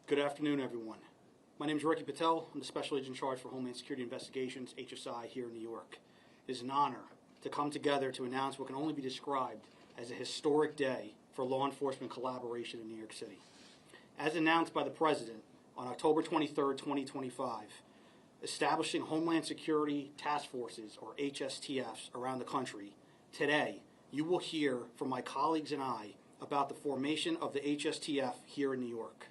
Good afternoon, everyone. My name is Ricky Patel. I'm the Special Agent in Charge for Homeland Security Investigations, HSI, here in New York. It is an honor to come together to announce what can only be described as a historic day for law enforcement collaboration in New York City. As announced by the President on October 23, 2025, establishing Homeland Security Task Forces, or HSTFs, around the country, today you will hear from my colleagues and I about the formation of the HSTF here in New York,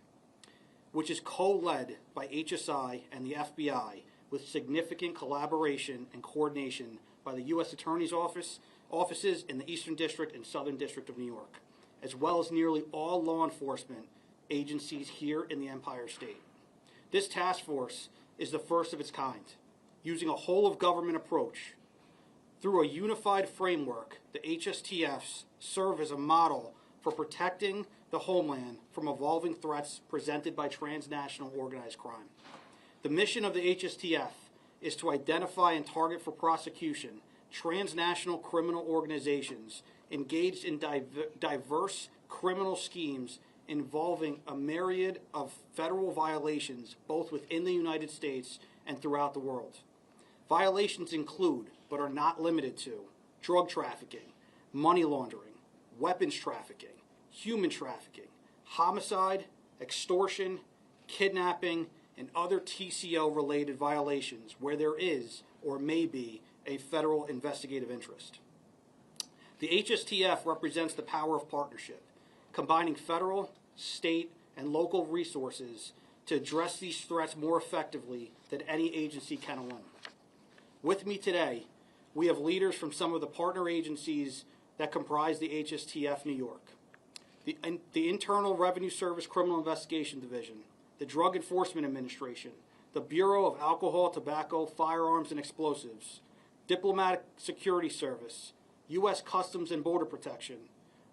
which is co-led by HSI and the FBI with significant collaboration and coordination by the U.S. Attorney's offices in the Eastern District and Southern District of New York, as well as nearly all law enforcement agencies here in the Empire State. This task force is the first of its kind, using a whole-of-government approach. Through a unified framework, the HSTFs serve as a model for protecting the homeland from evolving threats presented by transnational organized crime. The mission of the HSTF is to identify and target for prosecution transnational criminal organizations engaged in diverse criminal schemes involving a myriad of federal violations both within the United States and throughout the world. Violations include, but are not limited to, drug trafficking, money laundering, weapons trafficking, human trafficking, homicide, extortion, kidnapping, and other TCO-related violations where there is or may be a federal investigative interest. The HSTF represents the power of partnership, combining federal, state, and local resources to address these threats more effectively than any agency can alone. With me today, we have leaders from some of the partner agencies that comprise the HSTF New York. The Internal Revenue Service Criminal Investigation Division, the Drug Enforcement Administration, the Bureau of Alcohol, Tobacco, Firearms, and Explosives, Diplomatic Security Service, U.S. Customs and Border Protection,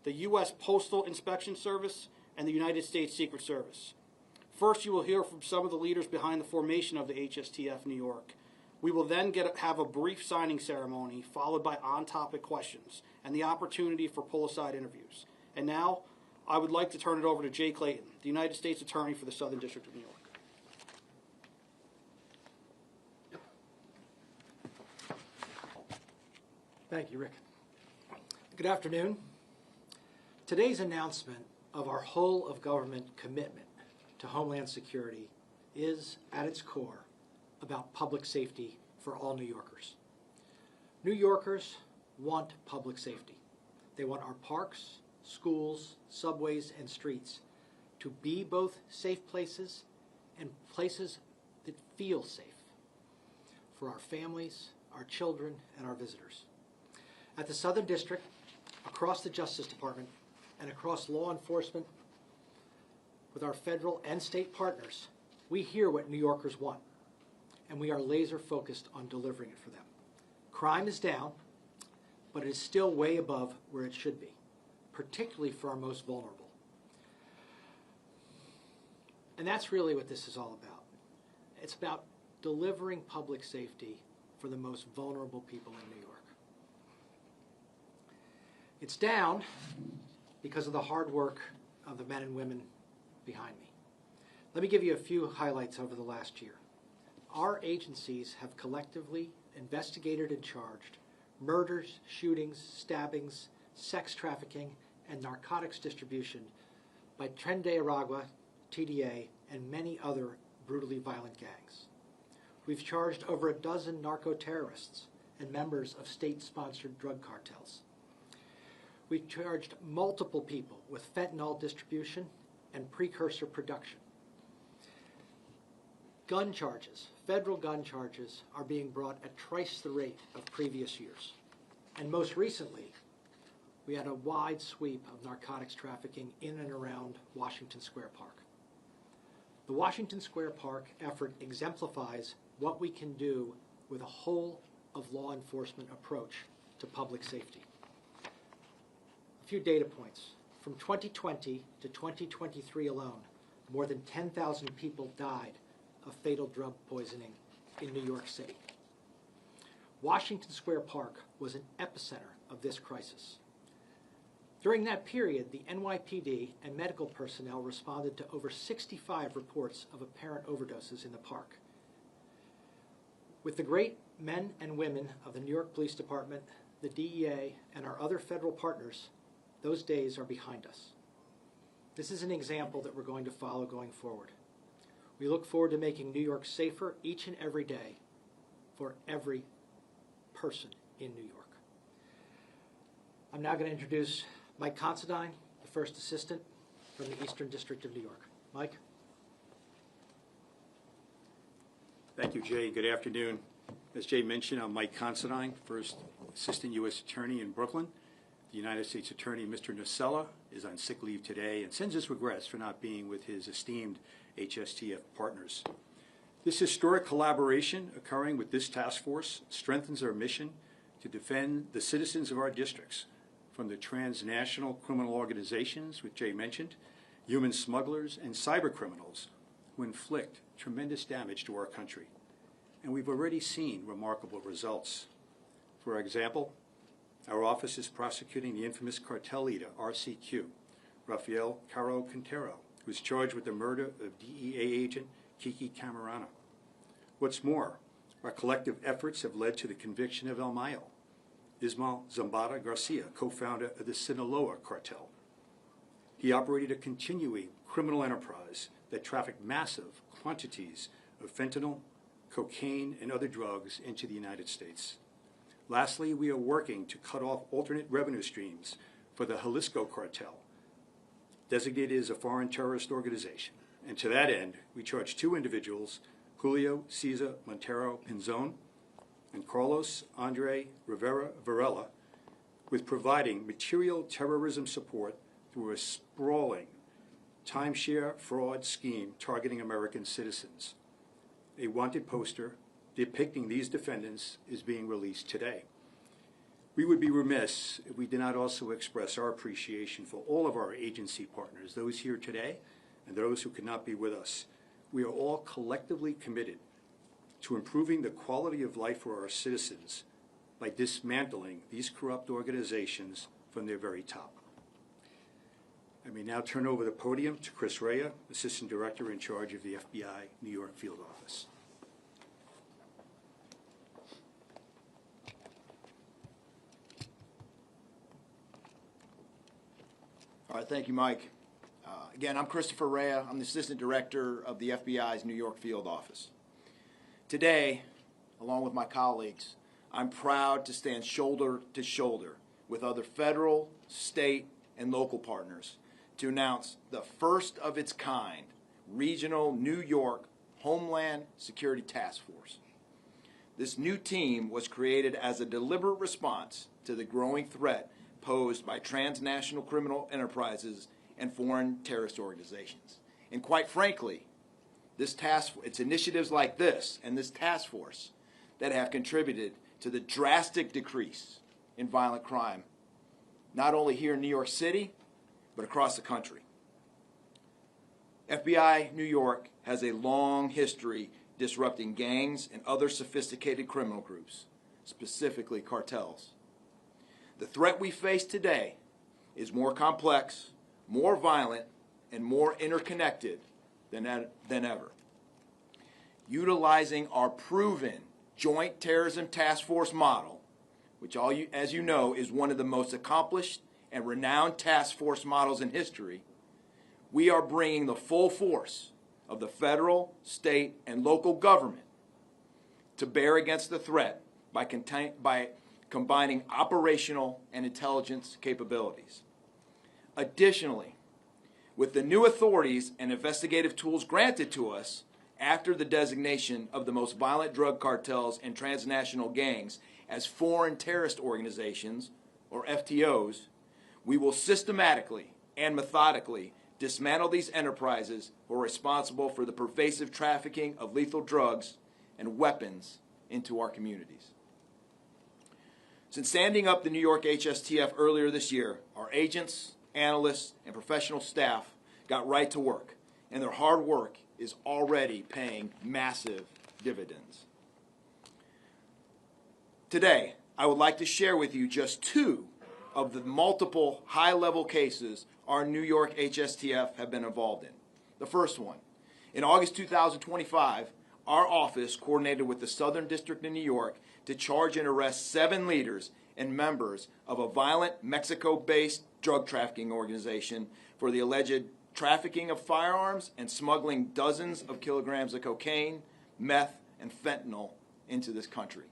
the U.S. Postal Inspection Service, and the United States Secret Service. First, you will hear from some of the leaders behind the formation of the HSTF New York. We will then have a brief signing ceremony followed by on-topic questions and the opportunity for pull-aside interviews. And now, I would like to turn it over to Jay Clayton, the United States Attorney for the Southern District of New York. Thank you, Rick. Good afternoon. Today's announcement of our whole-of-government commitment to Homeland Security is, at its core, about public safety for all New Yorkers. New Yorkers want public safety. They want our parks, schools, subways, and streets to be both safe places and places that feel safe for our families, our children, and our visitors. At the Southern District, across the Justice Department, and across law enforcement with our federal and state partners, we hear what New Yorkers want, and we are laser focused on delivering it for them. Crime is down, but it is still way above where it should be, particularly for our most vulnerable. And that's really what this is all about. It's about delivering public safety for the most vulnerable people in New York. It's down because of the hard work of the men and women behind me. Let me give you a few highlights over the last year. Our agencies have collectively investigated and charged murders, shootings, stabbings, sex trafficking, and narcotics distribution by Tren de Aragua, TDA, and many other brutally violent gangs. We've charged over a dozen narco-terrorists and members of state-sponsored drug cartels. We've charged multiple people with fentanyl distribution and precursor production. Gun charges, federal gun charges, are being brought at twice the rate of previous years. And most recently, we had a wide sweep of narcotics trafficking in and around Washington Square Park. The Washington Square Park effort exemplifies what we can do with a whole-of-law enforcement approach to public safety. A few data points. From 2020 to 2023 alone, more than 10,000 people died of fatal drug poisoning in New York City. Washington Square Park was an epicenter of this crisis. During that period, the NYPD and medical personnel responded to over 65 reports of apparent overdoses in the park. With the great men and women of the New York Police Department, the DEA, and our other federal partners, those days are behind us. This is an example that we're going to follow going forward. We look forward to making New York safer each and every day for every person in New York. I'm now going to introduce Mike Considine, the first assistant from the Eastern District of New York. Mike? Thank you, Jay. Good afternoon. As Jay mentioned, I'm Mike Considine, first Assistant U.S. Attorney in Brooklyn. The United States Attorney, Mr. Nacella, is on sick leave today and sends his regrets for not being with his esteemed HSTF partners. This historic collaboration occurring with this task force strengthens our mission to defend the citizens of our districts from the transnational criminal organizations, which Jay mentioned, human smugglers, and cyber criminals who inflict tremendous damage to our country. And we've already seen remarkable results. For example, our office is prosecuting the infamous cartel leader, RCQ, Rafael Caro Quintero, who is charged with the murder of DEA agent Kiki Camarena. What's more, our collective efforts have led to the conviction of El Mayo, Ismael Zambada Garcia, co-founder of the Sinaloa cartel. He operated a continuing criminal enterprise that trafficked massive quantities of fentanyl, cocaine, and other drugs into the United States. Lastly, we are working to cut off alternate revenue streams for the Jalisco cartel, designated as a foreign terrorist organization. And to that end, we charge two individuals, Julio Cesar Montero Pinzon and Carlos Andre Rivera Varela, with providing material terrorism support through a sprawling timeshare fraud scheme targeting American citizens. A wanted poster depicting these defendants is being released today. We would be remiss if we did not also express our appreciation for all of our agency partners, those here today and those who could not be with us. We are all collectively committed to improving the quality of life for our citizens by dismantling these corrupt organizations from their very top. I may now turn over the podium to Chris Rea, Assistant Director in charge of the FBI New York Field Office. All right, thank you, Mike. Again, I'm Christopher Rea. I'm the Assistant Director of the FBI's New York Field Office. Today, along with my colleagues, I'm proud to stand shoulder to shoulder with other federal, state, and local partners to announce the first of its kind regional New York Homeland Security Task Force. This new team was created as a deliberate response to the growing threat posed by transnational criminal enterprises and foreign terrorist organizations. And quite frankly, it's initiatives like this and this task force that have contributed to the drastic decrease in violent crime, not only here in New York City, but across the country. FBI New York has a long history disrupting gangs and other sophisticated criminal groups, specifically cartels. The threat we face today is more complex, more violent, and more interconnected than ever. Utilizing our proven Joint Terrorism Task Force model, which, as you know, is one of the most accomplished and renowned task force models in history, we are bringing the full force of the federal, state, and local government to bear against the threat by combining operational and intelligence capabilities. Additionally, with the new authorities and investigative tools granted to us after the designation of the most violent drug cartels and transnational gangs as foreign terrorist organizations, or FTOs, we will systematically and methodically dismantle these enterprises who are responsible for the pervasive trafficking of lethal drugs and weapons into our communities. Since standing up the New York HSTF earlier this year, our agents, analysts, and professional staff got right to work, and their hard work is already paying massive dividends. Today, I would like to share with you just two of the multiple high-level cases our New York HSTF have been involved in. The first one, in August 2025, our office coordinated with the Southern District in New York to charge and arrest 7 leaders and members of a violent Mexico-based drug trafficking organization for the alleged trafficking of firearms and smuggling dozens of kilograms of cocaine, meth, and fentanyl into this country.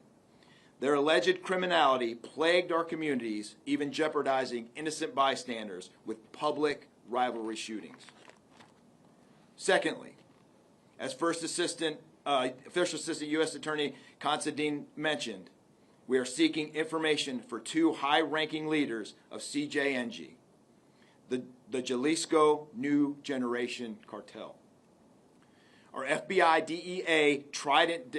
Their alleged criminality plagued our communities, even jeopardizing innocent bystanders with public rivalry shootings. Secondly, as Official Assistant U.S. Attorney Considine mentioned, we are seeking information for 2 high-ranking leaders of CJNG, the Jalisco New Generation Cartel. Our FBI DEA Trident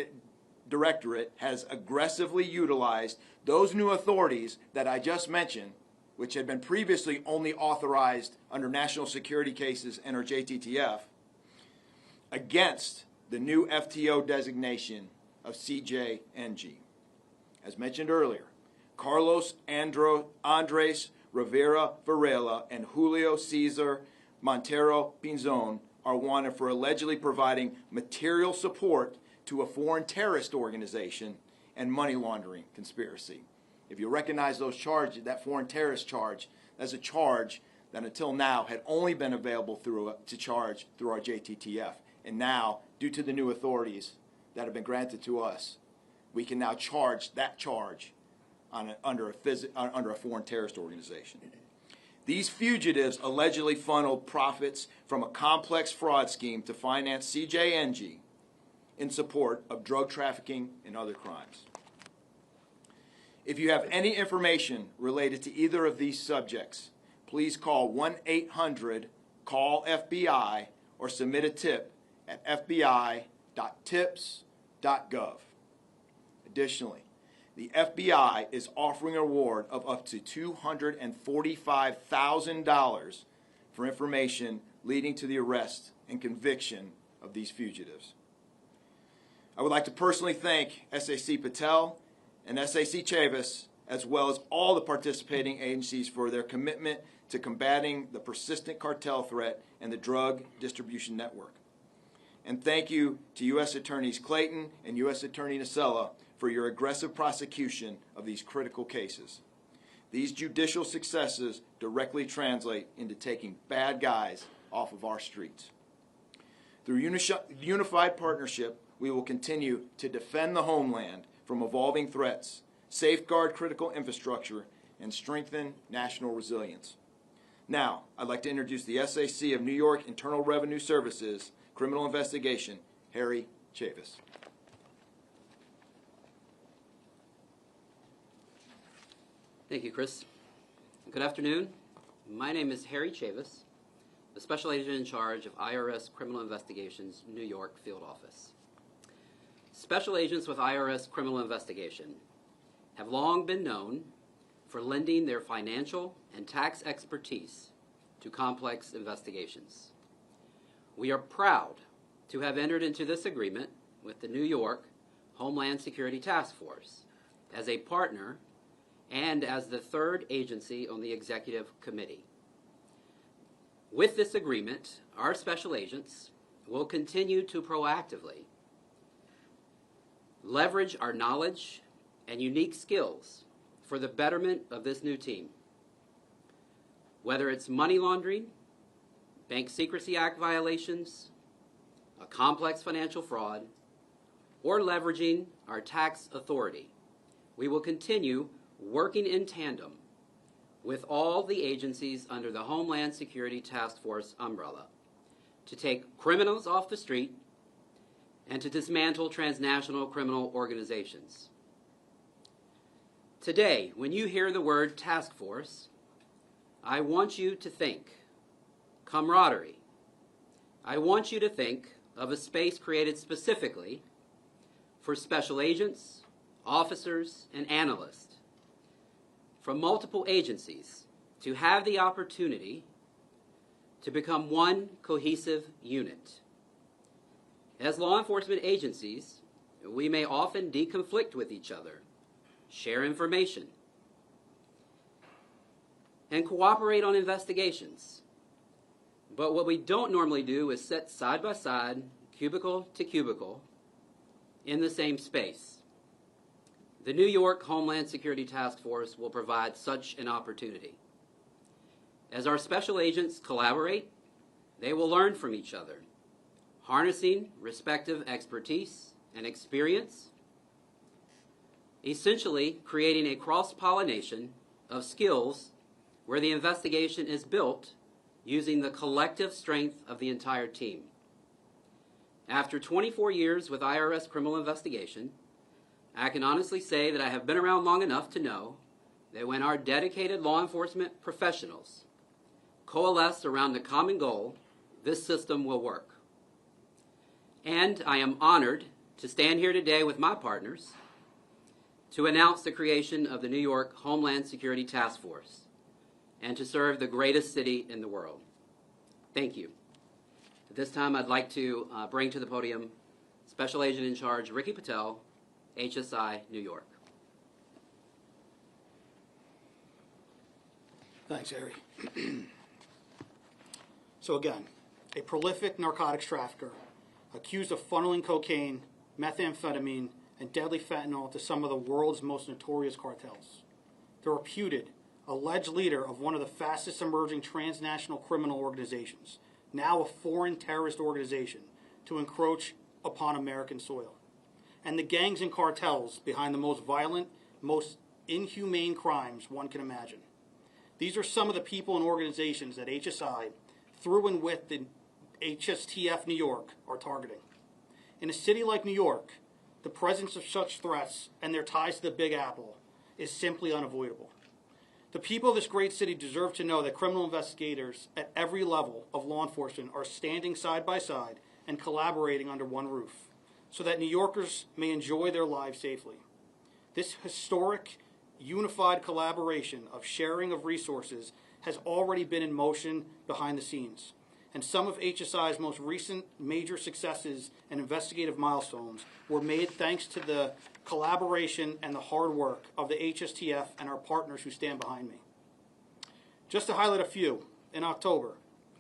Directorate has aggressively utilized those new authorities that I just mentioned, which had been previously only authorized under national security cases and or JTTF, against the new FTO designation of CJNG. As mentioned earlier, Carlos Andres Rivera Varela and Julio Cesar Montero Pinzon are wanted for allegedly providing material support to a foreign terrorist organization and money laundering conspiracy. If you recognize those charges, that foreign terrorist charge, that's a charge that until now had only been available to charge through our JTTF. And now, due to the new authorities that have been granted to us, we can now charge that charge under a foreign terrorist organization. These fugitives allegedly funneled profits from a complex fraud scheme to finance CJNG in support of drug trafficking and other crimes. If you have any information related to either of these subjects, please call 1-800-CALL-FBI or submit a tip at fbi.tips.gov. Additionally, the FBI is offering a reward of up to $245,000 for information leading to the arrest and conviction of these fugitives. I would like to personally thank SAC Patel and SAC Chavis, as well as all the participating agencies, for their commitment to combating the persistent cartel threat and the drug distribution network. And thank you to U.S. Attorneys Clayton and U.S. Attorney Nacella for your aggressive prosecution of these critical cases. These judicial successes directly translate into taking bad guys off of our streets. Through unified partnership, we will continue to defend the homeland from evolving threats, safeguard critical infrastructure, and strengthen national resilience. Now, I'd like to introduce the SAC of New York Internal Revenue Services Criminal Investigation, Harry Chavis. Thank you, Chris. Good afternoon. My name is Harry Chavis, the Special Agent in charge of IRS Criminal Investigations New York Field Office. Special agents with IRS Criminal Investigation have long been known for lending their financial and tax expertise to complex investigations. We are proud to have entered into this agreement with the New York Homeland Security Task Force as a partner and as the third agency on the executive committee. With this agreement, our special agents will continue to proactively leverage our knowledge and unique skills for the betterment of this new team. Whether it's money laundering, Bank Secrecy Act violations, a complex financial fraud, or leveraging our tax authority, we will continue working in tandem with all the agencies under the Homeland Security Task Force umbrella to take criminals off the street and to dismantle transnational criminal organizations. Today, when you hear the word task force, I want you to think camaraderie. I want you to think of a space created specifically for special agents, officers, and analysts from multiple agencies to have the opportunity to become one cohesive unit. As law enforcement agencies, we may often deconflict with each other, share information. and cooperate on investigations. But what we don't normally do is sit side by side, cubicle to cubicle, in the same space. The New York Homeland Security Task Force will provide such an opportunity. As our special agents collaborate, they will learn from each other, harnessing respective expertise and experience, essentially creating a cross-pollination of skills where the investigation is built using the collective strength of the entire team. After 24 years with IRS criminal investigation, I can honestly say that I have been around long enough to know that when our dedicated law enforcement professionals coalesce around a common goal, this system will work. And I am honored to stand here today with my partners to announce the creation of the New York Homeland Security Task Force and to serve the greatest city in the world. Thank you. At this time, I'd like to bring to the podium Special Agent in Charge Ricky Patel, HSI, New York. Thanks, Harry. So again, a prolific narcotics trafficker accused of funneling cocaine, methamphetamine, and deadly fentanyl to some of the world's most notorious cartels. The reputed, alleged leader of one of the fastest emerging transnational criminal organizations, now a foreign terrorist organization, to encroach upon American soil. And the gangs and cartels behind the most violent, most inhumane crimes one can imagine. These are some of the people and organizations that HSI, through and with the HSTF New York, are targeting. In a city like New York, the presence of such threats and their ties to the Big Apple is simply unavoidable. The people of this great city deserve to know that criminal investigators at every level of law enforcement are standing side by side and collaborating under one roof, so that New Yorkers may enjoy their lives safely. This historic, unified collaboration of sharing of resources has already been in motion behind the scenes, and some of HSI's most recent major successes and investigative milestones were made thanks to the collaboration and the hard work of the HSTF and our partners who stand behind me. Just to highlight a few, in October,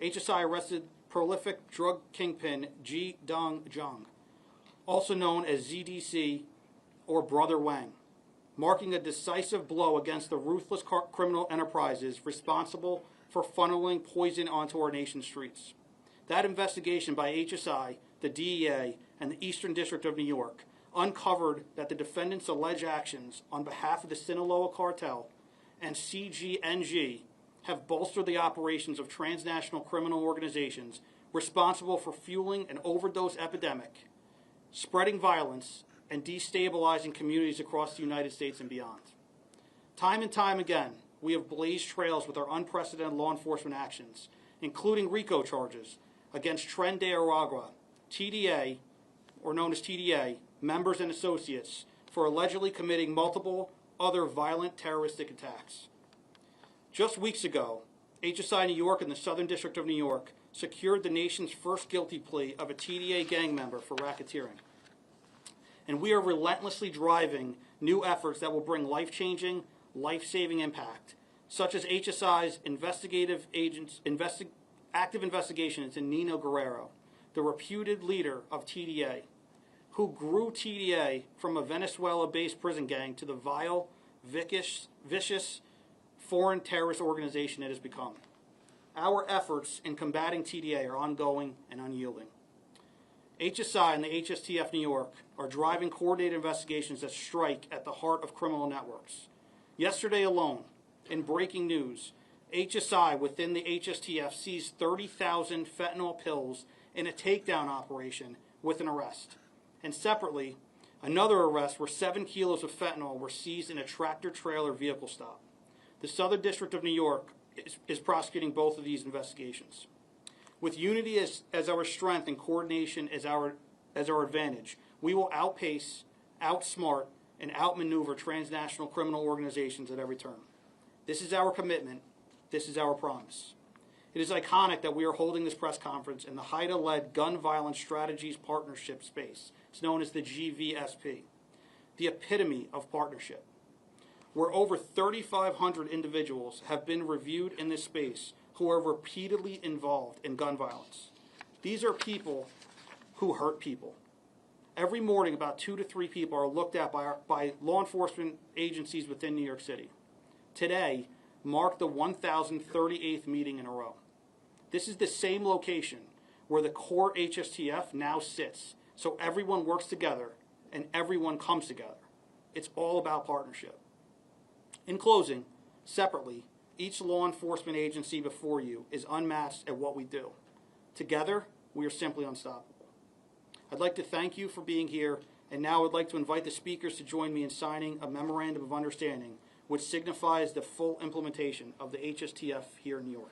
HSI arrested prolific drug kingpin Ji Dong Jung, also known as ZDC or Brother Wang, marking a decisive blow against the ruthless criminal enterprises responsible for funneling poison onto our nation's streets. That investigation by HSI, the DEA, and the Eastern District of New York uncovered that the defendants' alleged actions on behalf of the Sinaloa cartel and CGNG have bolstered the operations of transnational criminal organizations responsible for fueling an overdose epidemic, spreading violence, and destabilizing communities across the United States and beyond. Time and time again, we have blazed trails with our unprecedented law enforcement actions, including RICO charges against Tren de Aragua, TDA, or known as TDA, members and associates, for allegedly committing multiple other violent terroristic attacks. Just weeks ago, HSI New York and the Southern District of New York secured the nation's first guilty plea of a TDA gang member for racketeering. And we are relentlessly driving new efforts that will bring life-changing, life-saving impact, such as HSI's active investigation into Nino Guerrero, the reputed leader of TDA, who grew TDA from a Venezuela-based prison gang to the vile, vicious foreign terrorist organization it has become. Our efforts in combating TDA are ongoing and unyielding. HSI and the HSTF New York are driving coordinated investigations that strike at the heart of criminal networks. Yesterday alone, in breaking news, HSI within the HSTF seized 30,000 fentanyl pills in a takedown operation with an arrest. And separately, another arrest where 7 kilos of fentanyl were seized in a tractor-trailer vehicle stop. The Southern District of New York is prosecuting both of these investigations. With unity as our strength and coordination as our advantage, we will outpace, outsmart, and outmaneuver transnational criminal organizations at every turn. This is our commitment. This is our promise. It is iconic that we are holding this press conference in the HIDTA-led Gun Violence Strategies Partnership space. It's known as the GVSP, the epitome of partnership. where over 3,500 individuals have been reviewed in this space who are repeatedly involved in gun violence. These are people who hurt people. Every morning, about 2 to 3 people are looked at by law enforcement agencies within New York City. Today marked the 1,038th meeting in a row. This is the same location where the core HSTF now sits, so everyone works together and everyone comes together. It's all about partnership. In closing, separately, each law enforcement agency before you is unmatched at what we do. Together, we are simply unstoppable. I'd like to thank you for being here, and now I'd like to invite the speakers to join me in signing a memorandum of understanding which signifies the full implementation of the HSTF here in New York.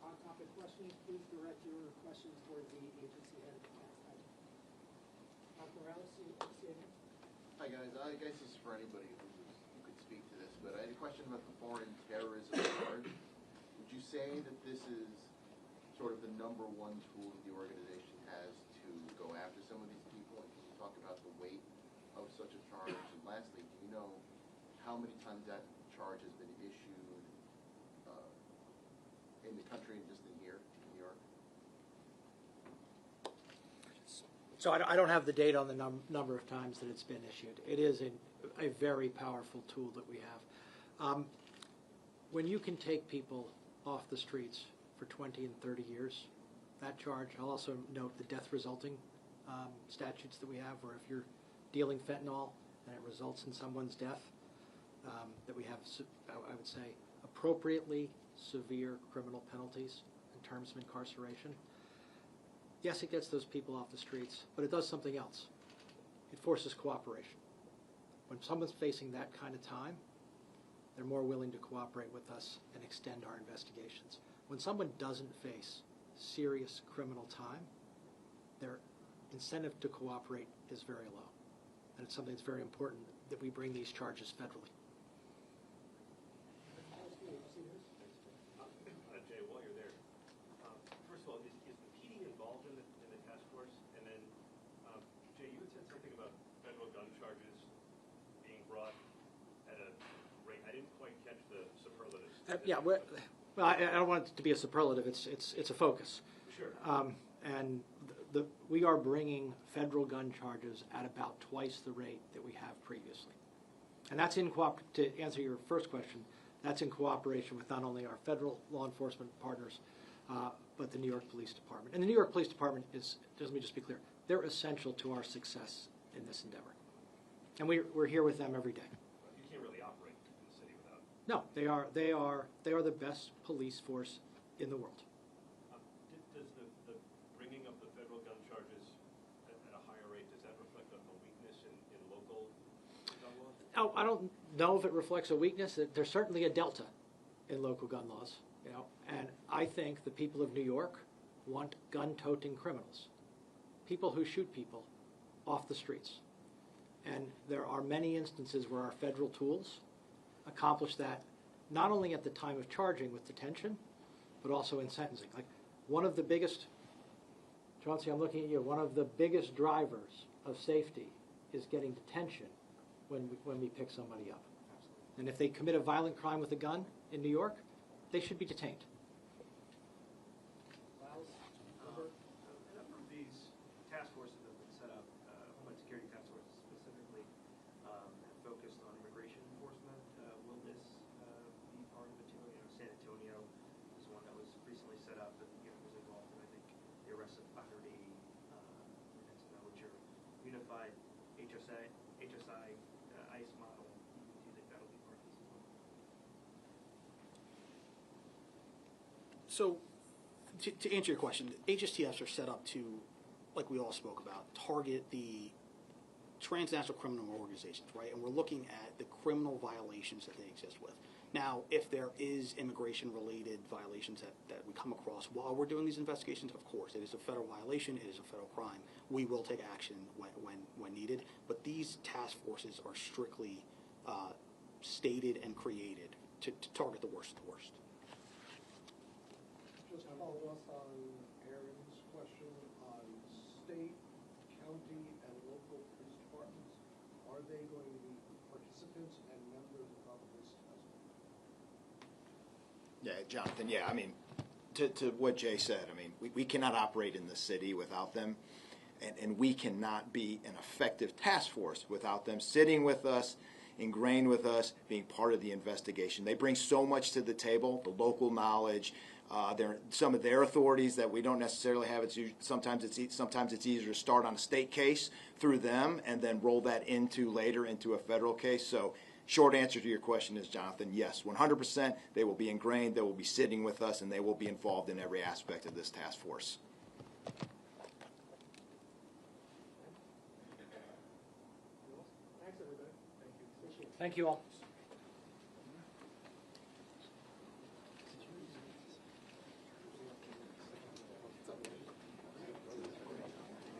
On-topic questions, please direct your questions toward the agency head. Dr. Morales, CNN. Hi guys, I guess this is for anybody who could speak to this, but I had a question about the foreign terrorism charge. Would you say that this is sort of the #1 tool that the organization has to go after some of these people? And can you talk about the weight of such a charge? And lastly, do you know how many times that charge has been issued in the country and just in here, in New York? So I don't have the date on the number of times that it's been issued. It is a very powerful tool that we have. When you can take people off the streets for 20 and 30 years, that charge, I'll also note the death resulting statutes that we have, where if you're dealing fentanyl and it results in someone's death, that we have, I would say, appropriately severe criminal penalties in terms of incarceration. Yes, it gets those people off the streets, but it does something else. It forces cooperation. When someone's facing that kind of time, they're more willing to cooperate with us and extend our investigations. When someone doesn't face serious criminal time, their incentive to cooperate is very low. And it's something that's very important that we bring these charges federally. Jay, while you're there, first of all, is the PD involved in the task force? And then, Jay, you had said something about federal gun charges being brought at a rate. I didn't quite catch the superlatives. Yeah, well, I don't want it to be a superlative. It's a focus. Sure. And we are bringing federal gun charges at about twice the rate that we have previously. And that's to answer your first question, that's in cooperation with not only our federal law enforcement partners, but the New York Police Department. And the New York Police Department let me just be clear, they're essential to our success in this endeavor. And we're here with them every day. You can't really operate in the city without. No, they are the best police force in the world. Does the bringing of the federal gun charges at a higher rate, does that reflect a weakness in local gun laws? Oh, I don't know if it reflects a weakness. There's certainly a delta in local gun laws, and I think the people of New York want gun-toting criminals, people who shoot people off the streets. And there are many instances where our federal tools accomplish that, not only at the time of charging with detention, but also in sentencing. Like one of the biggest, Chauncey, I'm looking at you, one of the biggest drivers of safety is getting detention when we pick somebody up. And if they commit a violent crime with a gun in New York, they should be detained. A number of these task forces that have been set up, Homeland certified HSI ICE model, do you think that'll be part of this as well? So, to answer your question, HSTFs are set up to, like we all spoke about, target the transnational criminal organizations, right? And we're looking at the criminal violations that they exist with. Now, if there is immigration-related violations that we come across while we're doing these investigations, of course, it is a federal violation, it is a federal crime. We will take action when needed, but these task forces are strictly stated and created to target the worst of the worst. Just follow up on Aaron's question on state, county, and local police departments. Are they going to be participants and members of this task force? Yeah, Jonathan, I mean, to what Jay said, I mean, we cannot operate in the city without them, and we cannot be an effective task force without them sitting with us, ingrained with us, being part of the investigation. They bring so much to the table, the local knowledge, some of their authorities that we don't necessarily have. Sometimes it's easier to start on a state case through them and then roll that later into a federal case. So short answer to your question is, Jonathan, yes, 100%. They will be ingrained, they will be sitting with us, and they will be involved in every aspect of this task force. Thanks, everybody. Thank you. Thank you all.